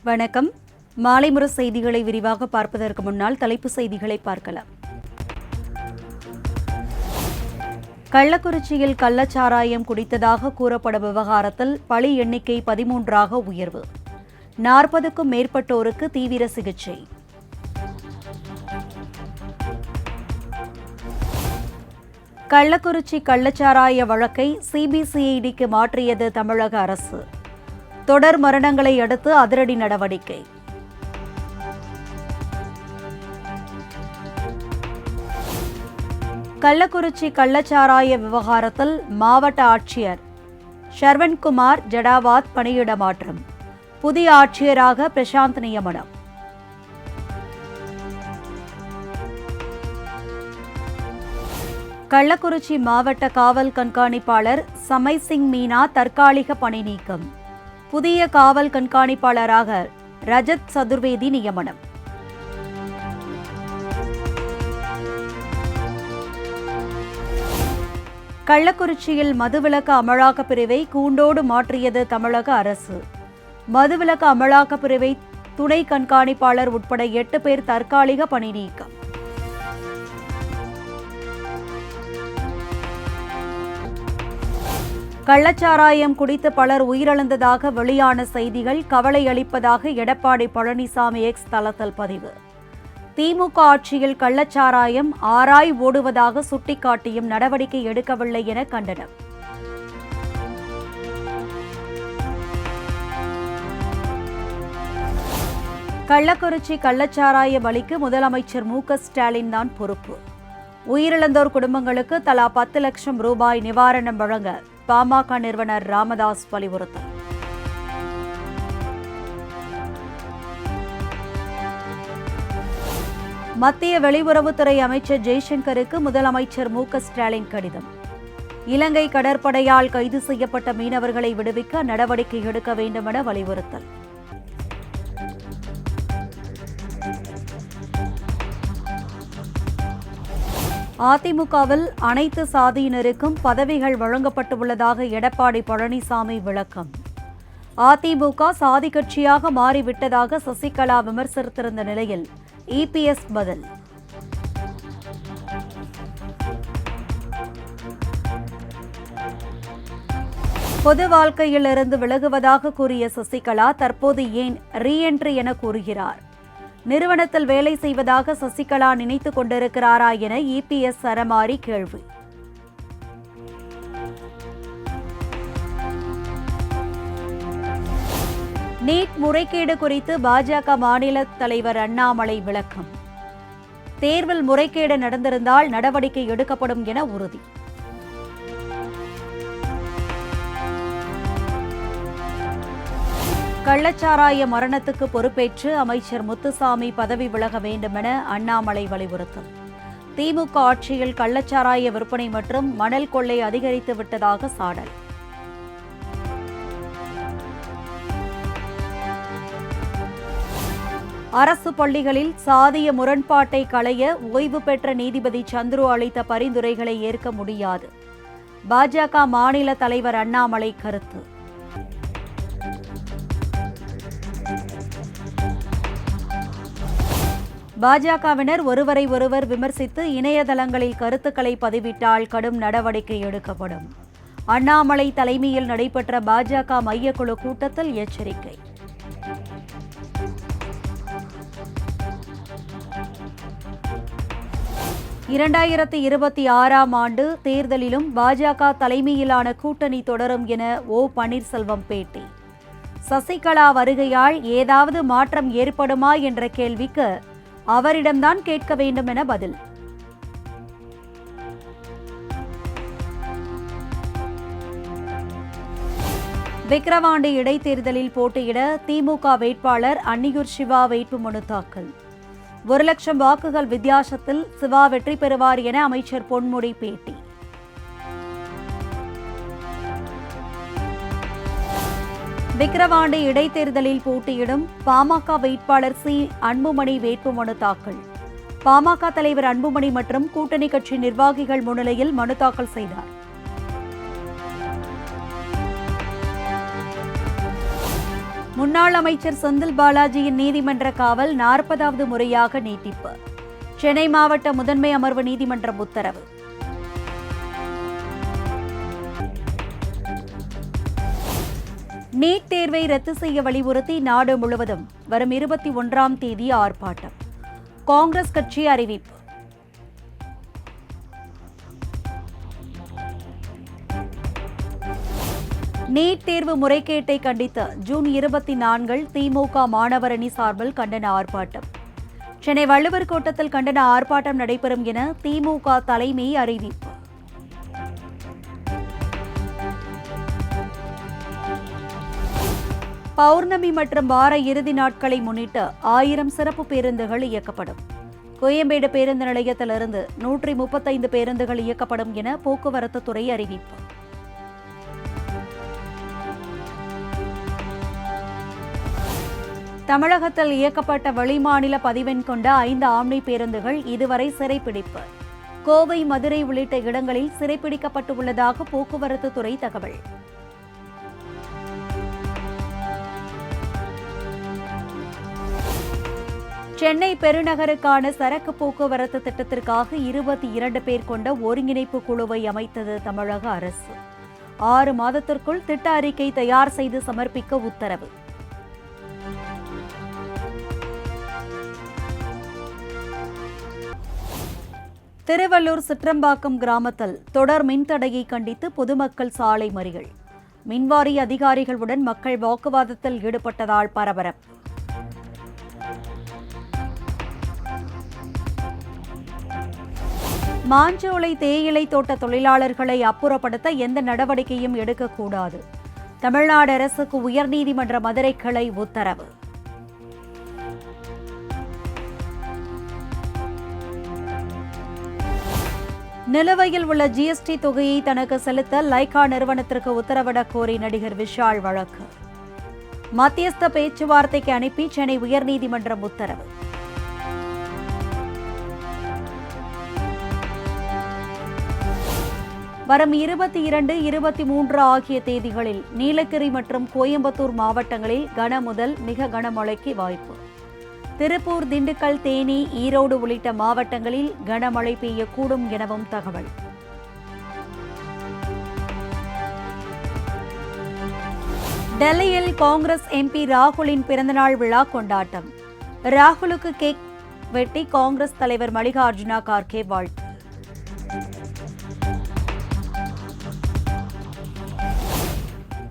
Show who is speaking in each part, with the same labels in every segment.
Speaker 1: வணக்கம். மாலைமுரசு செய்திகளை விரிவாக பார்ப்பதற்கு முன்னால் தலைப்புச் செய்திகளை பார்க்கலாம். கள்ளக்குறிச்சியில் கள்ளச்சாராயம் குடித்ததாக கூறப்படும் விவகாரத்தில் பலி எண்ணிக்கை 13ஆக உயர்வு. 40க்கும் மேற்பட்டோருக்கு தீவிர சிகிச்சை. கள்ளக்குறிச்சி கள்ளச்சாராய வழக்கை சிபிசிஐடிக்கு மாற்றியது தமிழக அரசு. தொடர் மரணங்களை அடுத்து அதிரடி நடவடிக்கை. கள்ளக்குறிச்சி கள்ளச்சாராய விவகாரத்தில் மாவட்ட ஆட்சியர் ஷர்வன்குமார் ஜடாவாத் பணியிட மாற்றம். புதிய ஆட்சியராக பிரசாந்த் நியமனம். கள்ளக்குறிச்சி மாவட்ட காவல் கண்காணிப்பாளர் சமை சிங் மீனா தற்காலிக பணி நீக்கம். புதிய காவல் கண்காணிப்பாளராக ரஜத் சதுர்வேதி நியமனம். கள்ளக்குறிச்சியில் மதுவிலக்கு அமலாக்கப் பிரிவை கூண்டோடு மாற்றியது தமிழக அரசு. மதுவிலக்கு அமலாக்கப் பிரிவை துணை கண்காணிப்பாளர் உட்பட 8 பேர் தற்காலிக பணி நீக்கம். கள்ளச்சாராயம் குடித்து பலர் உயிரிழந்ததாக வெளியான செய்திகள் கவலை அளிப்பதாக எடப்பாடி பழனிசாமி எக்ஸ் தளத்தில் பதிவு. திமுக ஆட்சியில் கள்ளச்சாராயம் ஆராய் ஓடுவதாக சுட்டிக்காட்டியும் நடவடிக்கை எடுக்கவில்லை என கண்டனம். கள்ளக்குறிச்சி கள்ளச்சாராய பலிக்கு முதலமைச்சர் மு.க.ஸ்டாலின் தான் பொறுப்பு. உயிரிழந்தோர் குடும்பங்களுக்கு தலா 10 லட்சம் ரூபாய் நிவாரணம் வழங்க பாமக நிறுவனர் ராமதாஸ் வலியுறுத்தல். மத்திய வெளியுறவுத்துறை அமைச்சர் ஜெய்சங்கருக்கு முதலமைச்சர் மு.க.ஸ்டாலின் கடிதம். இலங்கை கடற்படையால் கைது செய்யப்பட்ட மீனவர்களை விடுவிக்க நடவடிக்கை எடுக்க வேண்டும் என வலியுறுத்தல். அதிமுகவில் அனைத்து சாதியினருக்கும் பதவிகள் வழங்கப்பட்டுள்ளதாக எடப்பாடி பழனிசாமி விளக்கம். அதிமுக சாதி கட்சியாக மாறிவிட்டதாக சசிகலா விமர்சித்திருந்த நிலையில் இபிஎஸ் பதில். பொது வாழ்க்கையிலிருந்து விலகுவதாக கூறிய சசிகலா தற்போது ஏன் ரீஎன்ட்ரி என கூறுகிறார்? நிறுவனத்தில் வேலை செய்வதாக சசிகலா நினைத்துக் கொண்டிருக்கிறாரா என இபிஎஸ் சரமாரி கேள்வி. நீட் முறைகேடு குறித்து பாஜக மாநில தலைவர் அண்ணாமலை விளக்கம். தேர்வில் முறைகேடு நடந்திருந்தால் நடவடிக்கை எடுக்கப்படும் என உறுதி. கள்ளச்சாராய மரணத்துக்கு பொறுப்பேற்று அமைச்சர் முத்துசாமி பதவி விலக வேண்டும் என அண்ணாமலை வலியுறுத்தல். திமுக ஆட்சியில் கள்ளச்சாராய விற்பனை மற்றும் மணல் கொள்ளை அதிகரித்து விட்டதாக சாடல். அரசு பள்ளிகளில் சாதிய முரண்பாட்டை களைய ஓய்வு பெற்ற நீதிபதி சந்துரு அளித்த பரிந்துரைகளை ஏற்க முடியாது. பாஜக மாநில தலைவர் அண்ணாமலை கருத்து. பாஜகவினர் ஒருவரை ஒருவர் விமர்சித்து இணையதளங்களில் கருத்துக்களை பதிவிட்டால் கடும் நடவடிக்கை எடுக்கப்படும். அண்ணாமலை தலைமையில் நடைபெற்ற பாஜக மையக்குழு கூட்டத்தில் எச்சரிக்கை. இரண்டாயிரத்து 26ஆம் ஆண்டு தேர்தலிலும் பாஜக தலைமையிலான கூட்டணி தொடரும் என ஓ பன்னீர்செல்வம் பேட்டி. சசிகலா வருகையால் ஏதாவது மாற்றம் ஏற்படுமா என்ற கேள்விக்கு அவரிடம்தான் கேட்க வேண்டும் என பதில். விக்கிரவாண்டி இடைத்தேர்தலில் போட்டியிட திமுக வேட்பாளர் அன்னியூர் சிவா வேட்புமனு தாக்கல். 1 லட்சம் வாக்குகள் வித்தியாசத்தில் சிவா வெற்றி பெறுவார் என அமைச்சர் பொன்முடி பேட்டி. விக்கிரவாண்டி இடைத்தேர்தலில் போட்டியிடும் பாமக வேட்பாளர் சி அன்புமணி வேட்புமனு தாக்கல். பாமக தலைவர் அன்புமணி மற்றும் கூட்டணி கட்சி நிர்வாகிகள் முன்னிலையில் மனு தாக்கல் செய்தார். முன்னாள் அமைச்சர் செந்தில் பாலாஜியின் நீதிமன்ற காவல் 40வது முறையாக நீட்டிப்பு. சென்னை மாவட்ட முதன்மை அமர்வு நீதிமன்றம் உத்தரவு. நீட் தேர்வை ரத்து செய்ய வலியுறுத்தி நாடு முழுவதும் வரும் 21ஆம் தேதி ஆர்ப்பாட்டம். காங்கிரஸ் கட்சி அறிவிப்பு. நீட் தேர்வு முறைகேட்டை கண்டித்து ஜூன் 24 திமுக மாணவர் அணி சார்பில் கண்டன ஆர்ப்பாட்டம். சென்னை வள்ளுவர் கோட்டத்தில் கண்டன ஆர்ப்பாட்டம் நடைபெறும் என திமுக தலைமை அறிவிப்பு. பௌர்ணமி மற்றும் வார இறுதி நாட்களை முன்னிட்டு 1000 சிறப்பு பேருந்துகள் இயக்கப்படும். கோயம்பேடு பேருந்து நிலையத்திலிருந்து 135 பேருந்துகள் இயக்கப்படும் என போக்குவரத்து துறை அறிவிப்பு. தமிழகத்தில் இயக்கப்பட்ட வெளிமாநில பதிவெண் கொண்ட 5 ஆம்னி பேருந்துகள் இதுவரை சிறைப்பிடிப்பு. கோவை, மதுரை உள்ளிட்ட இடங்களில் சிறைப்பிடிக்கப்பட்டுள்ளதாக போக்குவரத்து துறை தகவல். சென்னை பெருநகருக்கான சரக்கு போக்குவரத்து திட்டத்திற்காக 22 பேர் கொண்ட ஒருங்கிணைப்பு குழுவை அமைத்தது தமிழக அரசு. 6 மாதத்திற்குள் திட்ட அறிக்கை தயார் செய்து சமர்ப்பிக்க உத்தரவு. திருவள்ளூர் சிற்றம்பாக்கம் கிராமத்தில் தொடர் மின்தடையை கண்டித்து பொதுமக்கள் சாலை மறியல். மின்வாரிய அதிகாரிகளுடன் மக்கள் வாக்குவாதத்தில் ஈடுபட்டதால் பரபரப்பு. மாஞ்சோலை தேயிலை தோட்ட தொழிலாளர்களை அப்புறப்படுத்த எந்த நடவடிக்கையும் எடுக்கக்கூடாது. தமிழ்நாடு அரசுக்கு உயர்நீதிமன்ற மதுரை கிளை உத்தரவு. நிலுவையில் உள்ள ஜிஎஸ்டி தொகையை தனக்கு செலுத்த லைகா நிறுவனத்திற்கு உத்தரவிடக் கோரி நடிகர் விஷால் வழக்கு. மத்தியஸ்த பேச்சுவார்த்தைக்கு அனுப்பி சென்னை உயர்நீதிமன்றம் உத்தரவு. வரும் 22, 23 ஆகிய தேதிகளில் நீலகிரி மற்றும் கோயம்புத்தூர் மாவட்டங்களில் கன முதல் மிக கனமழைக்கு வாய்ப்பு. திருப்பூர், திண்டுக்கல், தேனி, ஈரோடு உள்ளிட்ட மாவட்டங்களில் கனமழை பெய்யக்கூடும் எனவும் தகவல். டெல்லியில் காங்கிரஸ் எம்பி ராகுலின் பிறந்தநாள் விழா கொண்டாட்டம். ராகுலுக்கு கேக் வெட்டி காங்கிரஸ் தலைவர் மல்லிகார்ஜுன கார்கே வாழ்த்து.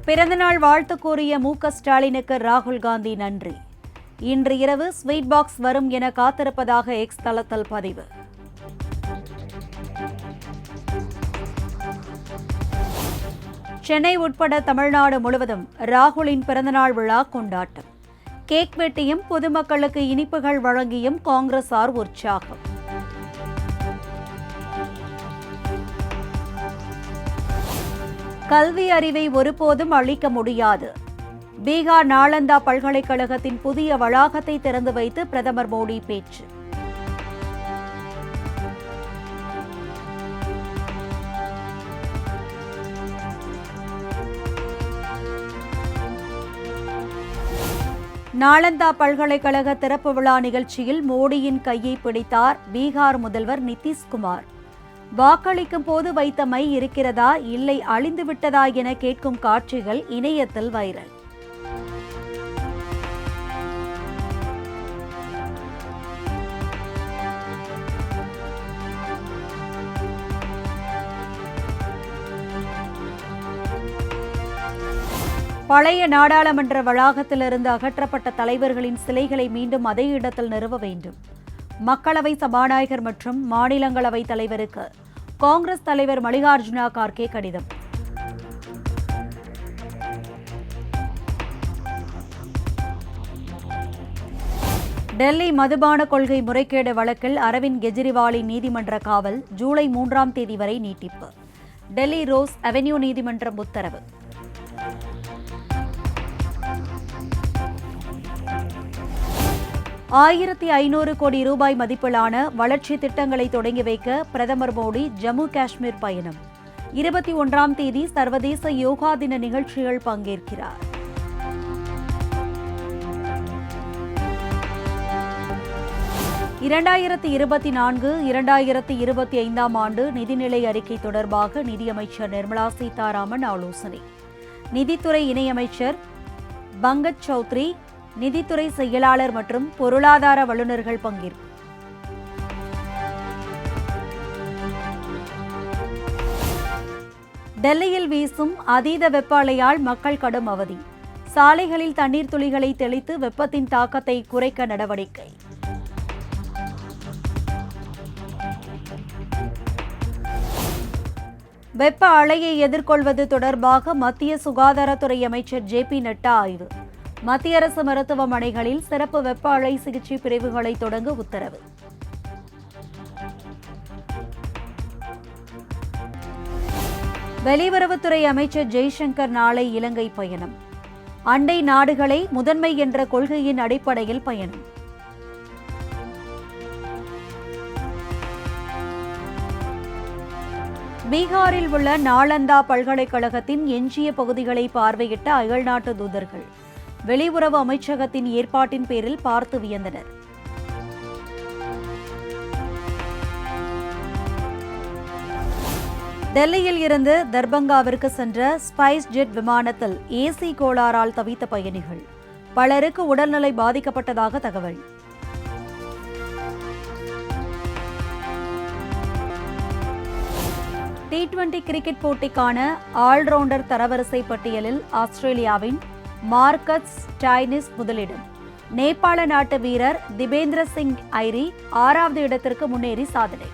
Speaker 1: பிறந்தநாள் வாழ்த்து கூறிய மு.க. ஸ்டாலினுக்கு ராகுல் காந்தி நன்றி. இன்று இரவு ஸ்வீட் பாக்ஸ் வரும் என காத்திருப்பதாக எக்ஸ் தளத்தில் பதிவு. சென்னை உட்பட தமிழ்நாடு முழுவதும் ராகுலின் பிறந்தநாள் விழா கொண்டாட்டம். கேக் வெட்டியும் பொதுமக்களுக்கு இனிப்புகள் வழங்கியும் காங்கிரசார் உற்சாகம். கல்வி அறிவை ஒருபோதும் அளிக்க முடியாது. பீகார் நாலந்தா பல்கலைக்கழகத்தின் புதிய வளாகத்தை திறந்து வைத்து பிரதமர் மோடி பேச்சு. நாலந்தா பல்கலைக்கழக திறப்பு விழா நிகழ்ச்சியில் மோடியின் கையை பிடித்தார் பீகார் முதல்வர் நிதிஷ்குமார். வாக்களிக்கும் போது வைத்த மை இருக்கிறதா, இல்லை அழிந்து விட்டதா என கேட்கும் காட்சிகள் இணையத்தில் வைரல். பழைய நாடாளுமன்ற வளாகத்திலிருந்து அகற்றப்பட்ட தலைவர்களின் சிலைகளை மீண்டும் அதே இடத்தில் நிறுவ வேண்டும். மக்களவை சபாநாயகர் மற்றும் மாநிலங்களவை தலைவருக்கு காங்கிரஸ் தலைவர் மல்லிகார்ஜுன கார்கே கடிதம். டெல்லி மதுபான கொள்கை முறைகேடு வழக்கில் அரவிந்த் கெஜ்ரிவாலின் நீதிமன்ற காவல் ஜூலை 3ஆம் தேதி வரை நீட்டிப்பு. டெல்லி ரோஸ் அவென்யூ நீதிமன்றம் உத்தரவு. ₹1500 கோடி மதிப்பிலான வளர்ச்சி திட்டங்களை தொடங்கி வைக்க பிரதமர் மோடி ஜம்மு காஷ்மீர் பயணம். 21ஆம் தேதி சர்வதேச யோகா தின நிகழ்ச்சியில் பங்கேற்கிறார். 2024-2025 ஆண்டு நிதிநிலை அறிக்கை தொடர்பாக நிதியமைச்சர் நிர்மலா சீதாராமன் ஆலோசனை. நிதித்துறை இணையமைச்சர் பங்கஜ் சௌத்ரி, நிதித்துறை செயலாளர் மற்றும் பொருளாதார வல்லுநர்கள் பங்கேற்பு. டெல்லியில் வீசும் அதீத வெப்ப அலையால் மக்கள் கடும் அவதி. சாலைகளில் தண்ணீர் துளிகளை தெளித்து வெப்பத்தின் தாக்கத்தை குறைக்க நடவடிக்கை. வெப்ப அலையை எதிர்கொள்வது தொடர்பாக மத்திய சுகாதாரத்துறை அமைச்சர் JP நட்டா ஆய்வு. மத்திய அரசு மருத்துவமனைகளில் சிறப்பு வெப்ப அலை சிகிச்சை பிரிவுகளை தொடங்க உத்தரவு. வெளியுறவுத்துறை அமைச்சர் ஜெய்சங்கர் நாளை இலங்கை பயணம். அண்டை நாடுகளை முதன்மை என்ற கொள்கையின் அடிப்படையில் பயணம். பீகாரில் உள்ள நாலந்தா பல்கலைக்கழகத்தின் எஞ்சிய பகுதிகளை பார்வையிட்ட அயல்நாட்டு தூதர்கள் வெளியுறவு அமைச்சகத்தின் ஏற்பாட்டின் பேரில் பார்த்து வியந்தனர். டெல்லியில் இருந்து தர்பங்காவிற்கு சென்ற ஸ்பைஸ் ஜெட் விமானத்தில் AC கோளாறால் தவித்த பயணிகள், பலருக்கு உடல்நிலை பாதிக்கப்பட்டதாக தகவல். T20 கிரிக்கெட் போட்டிக்கான ஆல்ரவுண்டர் தரவரிசை பட்டியலில் ஆஸ்திரேலியாவின் மார்க்கஸ் ஸ்டைனிஸ் முதலிடம். நேபாள நாட்டு வீரர் திபேந்திர சிங் ஐரி 6வது இடத்திற்கு முன்னேறி சாதனை.